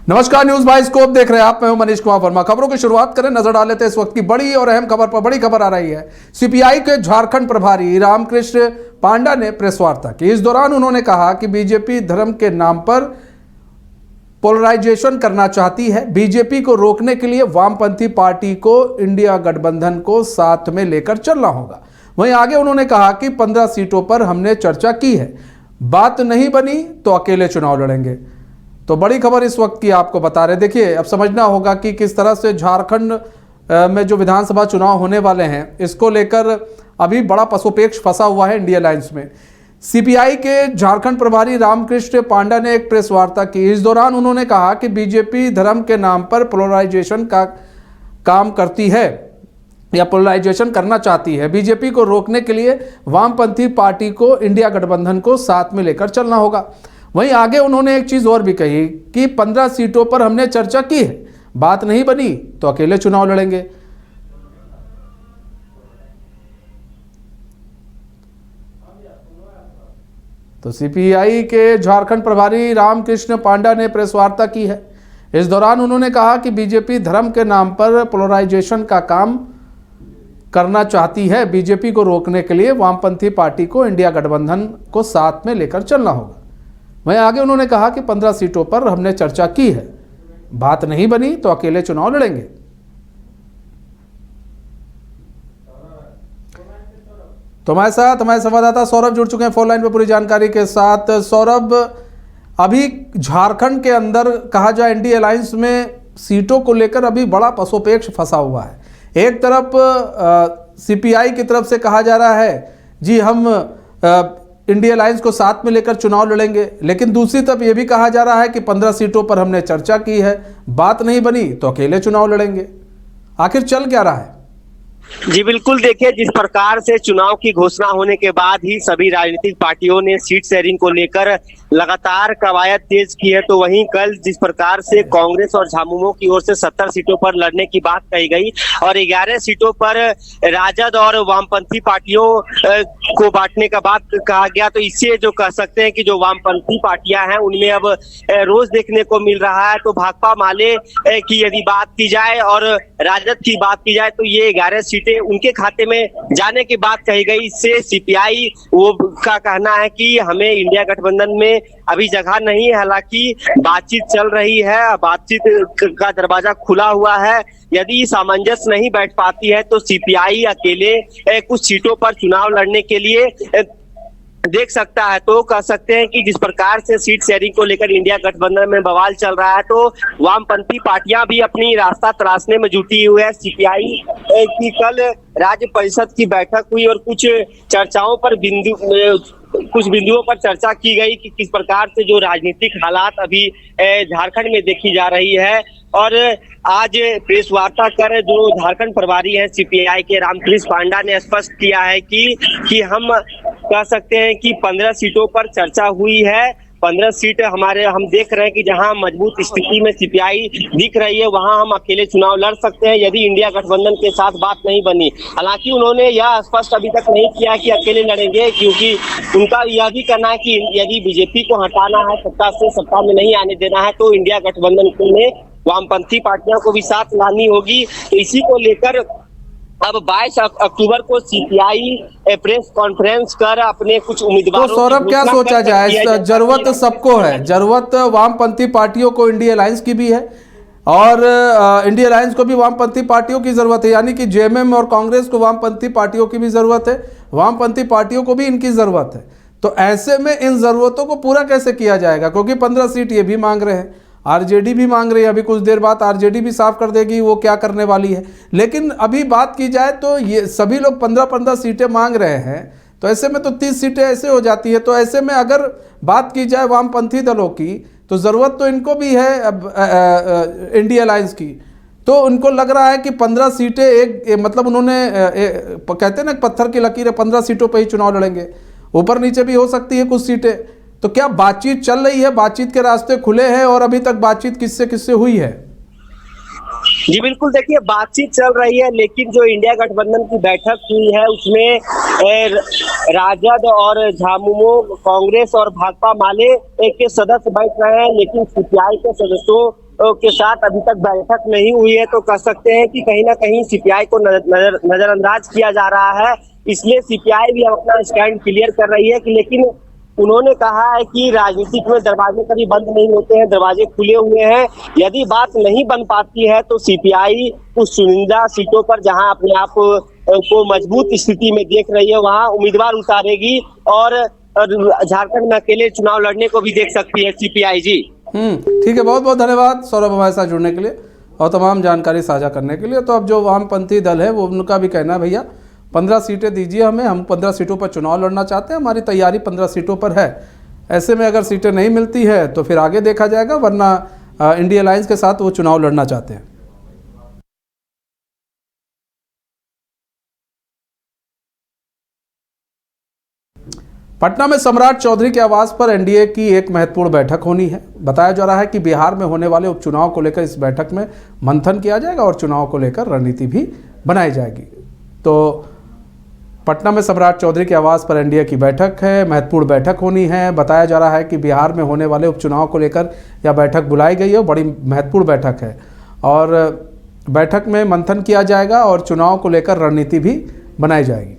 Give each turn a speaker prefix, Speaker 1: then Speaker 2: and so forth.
Speaker 1: नमस्कार, news bye scope देख रहे हैं आप। मैं हूं मनीष कुमार वर्मा। खबरों की शुरुआत करें, नजर डाल लेते हैं इस वक्त की बड़ी और अहम खबर पर। बड़ी खबर आ रही है, सीपीआई के झारखंड प्रभारी रामकृष्ण पांडा ने प्रेस वार्ता की। इस दौरान उन्होंने कहा कि बीजेपी धर्म के नाम पर पोलराइजेशन करना चाहती है। बीजेपी को रोकने के लिए वामपंथी पार्टी को इंडिया गठबंधन को साथ में लेकर चलना होगा। वहीं आगे उन्होंने कहा कि 15 सीटों पर हमने चर्चा की है, बात नहीं बनी तो अकेले चुनाव लड़ेंगे। तो बड़ी खबर इस वक्त की आपको बता रहे। देखिए, अब समझना होगा कि किस तरह से झारखंड में जो विधानसभा चुनाव होने वाले हैं, इसको लेकर अभी बड़ा पसोपेश फंसा हुआ है इंडिया अलायंस में। सीपीआई के झारखंड प्रभारी रामकृष्ण पांडा ने एक प्रेस वार्ता की। इस दौरान उन्होंने कहा कि बीजेपी धर्म के नाम पर पोलराइजेशन का काम करती है या पोलराइजेशन करना चाहती है। बीजेपी को रोकने के लिए वामपंथी पार्टी को इंडिया गठबंधन को साथ में लेकर चलना होगा। वहीं आगे उन्होंने एक चीज और भी कही कि 15 सीटों पर हमने चर्चा की है, बात नहीं बनी तो अकेले चुनाव लड़ेंगे। तो सीपीआई के झारखंड प्रभारी रामकृष्ण पांडा ने प्रेस वार्ता की है। इस दौरान उन्होंने कहा कि बीजेपी धर्म के नाम पर पोलराइजेशन का काम करना चाहती है। बीजेपी को रोकने के लिए वामपंथी पार्टी को इंडिया गठबंधन को साथ में लेकर चलना होगा। वहीं आगे उन्होंने कहा कि 15 सीटों पर हमने चर्चा की है, बात नहीं बनी तो अकेले चुनाव लड़ेंगे। तो हमारे साथ हमारे संवाददाता सौरभ जुड़ चुके हैं फोन लाइन पर पूरी जानकारी के साथ। सौरभ, अभी झारखंड के अंदर कहा जाए इंडिया अलायंस में सीटों को लेकर अभी बड़ा पसोपेश फंसा हुआ है। एक तरफ सीपीआई की तरफ से कहा जा रहा है जी हम इंडिया अलायंस को साथ में लेकर चुनाव लड़ेंगे, लेकिन दूसरी तरफ यह भी कहा जा रहा है कि 15 सीटों पर हमने चर्चा की है, बात नहीं बनी तो अकेले चुनाव लड़ेंगे। आखिर चल क्या रहा है?
Speaker 2: जी बिल्कुल, देखिए, जिस प्रकार से चुनाव की घोषणा होने के बाद ही सभी राजनीतिक पार्टियों ने सीट शेयरिंग को लेकर लगातार कवायद तेज की है, तो वहीं कल जिस प्रकार से कांग्रेस और झामुमो की ओर से 70 सीटों पर लड़ने की बात कही गई और 11 सीटों पर राजद और वामपंथी पार्टियों को बांटने का बात कहा गया, तो इससे जो कह सकते हैं कि जो वामपंथी पार्टियां हैं उनमें अब रोज देखने को मिल रहा है। तो भाकपा माले की यदि बात की जाए और राजद की बात की जाए तो ये 11 सीटें उनके खाते में जाने की बात कही गई। इससे सीपीआई वो का कहना है कि हमें इंडिया गठबंधन में अभी जगह नहीं है। हालांकि बातचीत चल रही है, बातचीत का दरवाजा खुला हुआ है। यदि सामंजस्य नहीं बैठ पाती है तो सीपीआई अकेले कुछ सीटों पर चुनाव लड़ने के लिए देख सकता है। तो कह सकते हैं कि जिस प्रकार से सीट शेयरिंग को लेकर इंडिया गठबंधन में बवाल चल रहा है, तो वामपंथी पार्टियां भी अपनी रास्ता तलाशने में जुटी हुई है। सीपीआई की कल राज्य परिषद की बैठक हुई और कुछ चर्चाओं पर कुछ बिंदुओं पर चर्चा की गई कि किस प्रकार से जो राजनीतिक हालात अभी झारखंड में देखी जा रही है। और आज प्रेस वार्ता कर जो झारखंड प्रभारी हैं सीपीआई के रामकृष्ण पांडा ने स्पष्ट किया है कि हम कह सकते हैं कि 15 सीटों पर चर्चा हुई है। 15 सीट हम देख रहे हैं कि जहां मजबूत स्थिति में सीपीआई दिख रही है वहां हम अकेले चुनाव लड़ सकते हैं यदि इंडिया गठबंधन के साथ बात नहीं बनी। हालांकि उन्होंने यह स्पष्ट अभी तक नहीं किया कि अकेले लड़ेंगे, क्योंकि उनका यह भी कहना है कि यदि बीजेपी को हटाना है, सत्ता से सत्ता में नहीं आने देना है, तो इंडिया गठबंधन में वामपंथी पार्टियों को भी साथ लानी होगी। तो इसी को लेकर अब 22 अक्टूबर को सीपीआई प्रेस कॉन्फ्रेंस कर अपने कुछ उम्मीदवारों
Speaker 1: तो सौरभ, क्या सोचा जाए? जरूरत सबको है, जरूरत वामपंथी पार्टियों को इंडिया अलायंस की भी है और इंडिया अलायंस को भी वामपंथी पार्टियों की जरूरत है, यानी कि जेएमएम और कांग्रेस को वामपंथी पार्टियों की भी जरूरत है, वामपंथी पार्टियों को भी इनकी जरूरत है। तो ऐसे में इन जरूरतों को पूरा कैसे किया जाएगा? क्योंकि 15 सीट ये भी मांग रहे हैं, आरजेडी भी मांग रही है, अभी कुछ देर बाद आरजेडी भी साफ कर देगी वो क्या करने वाली है। लेकिन अभी बात की जाए तो ये सभी लोग 15-15 सीटें मांग रहे हैं, तो ऐसे में तो 30 सीटें ऐसे हो जाती है। तो ऐसे में अगर बात की जाए वामपंथी दलों की, तो ज़रूरत तो इनको भी है अब इंडिया अलायंस की। तो उनको लग रहा है कि 15 सीटें मतलब उन्होंने कहते हैं ना पत्थर की लकीर है, 15 सीटों पर ही चुनाव लड़ेंगे, ऊपर नीचे भी हो सकती है कुछ सीटें। तो क्या बातचीत चल रही है, बातचीत के रास्ते खुले हैं और अभी तक बातचीत किससे किससे हुई है?
Speaker 2: जी बिल्कुल, देखिए, बातचीत चल रही है, लेकिन जो इंडिया गठबंधन की बैठक हुई है उसमें राजद और झामुमो, कांग्रेस और भाकपा माले के सदस्य बैठ रहे हैं, लेकिन सीपीआई के सदस्यों के साथ अभी तक बैठक नहीं हुई है। तो कह सकते हैं कि कहीं ना कहीं सीपीआई को नजरअंदाज किया जा रहा है। इसलिए सीपीआई भी अपना स्टैंड क्लियर कर रही है कि, लेकिन उन्होंने कहा है कि राजनीतिक में दरवाजे कभी बंद नहीं होते हैं, दरवाजे खुले हुए हैं। यदि बात नहीं बन पाती है तो सीपीआई उस चुनिंदा सीटों पर जहां अपने आप को मजबूत स्थिति में देख रही है वहां उम्मीदवार उतारेगी और झारखंड में अकेले चुनाव लड़ने को भी देख सकती है सीपीआई जी।
Speaker 1: ठीक है, बहुत बहुत धन्यवाद सौरभ हमारे साथ जुड़ने के लिए और तमाम जानकारी साझा करने के लिए। तो अब जो वामपंथी दल है वो उनका भी कहना है भैया 15 सीटें दीजिए हमें, हम 15 सीटों पर चुनाव लड़ना चाहते हैं, हमारी तैयारी 15 सीटों पर है। ऐसे में अगर सीटें नहीं मिलती है तो फिर आगे देखा जाएगा, वरना इंडिया अलायंस के साथ वो चुनाव लड़ना चाहते हैं। पटना में सम्राट चौधरी के आवास पर एनडीए की एक महत्वपूर्ण बैठक होनी है। बताया जा रहा है कि बिहार में होने वाले उपचुनाव को लेकर इस बैठक में मंथन किया जाएगा और चुनाव को लेकर रणनीति भी बनाई जाएगी। तो पटना में सम्राट चौधरी के आवास पर एनडीए की बैठक है, महत्वपूर्ण बैठक होनी है। बताया जा रहा है कि बिहार में होने वाले उपचुनाव को लेकर यह बैठक बुलाई गई है, बड़ी महत्वपूर्ण बैठक है और बैठक में मंथन किया जाएगा और चुनाव को लेकर रणनीति भी बनाई जाएगी।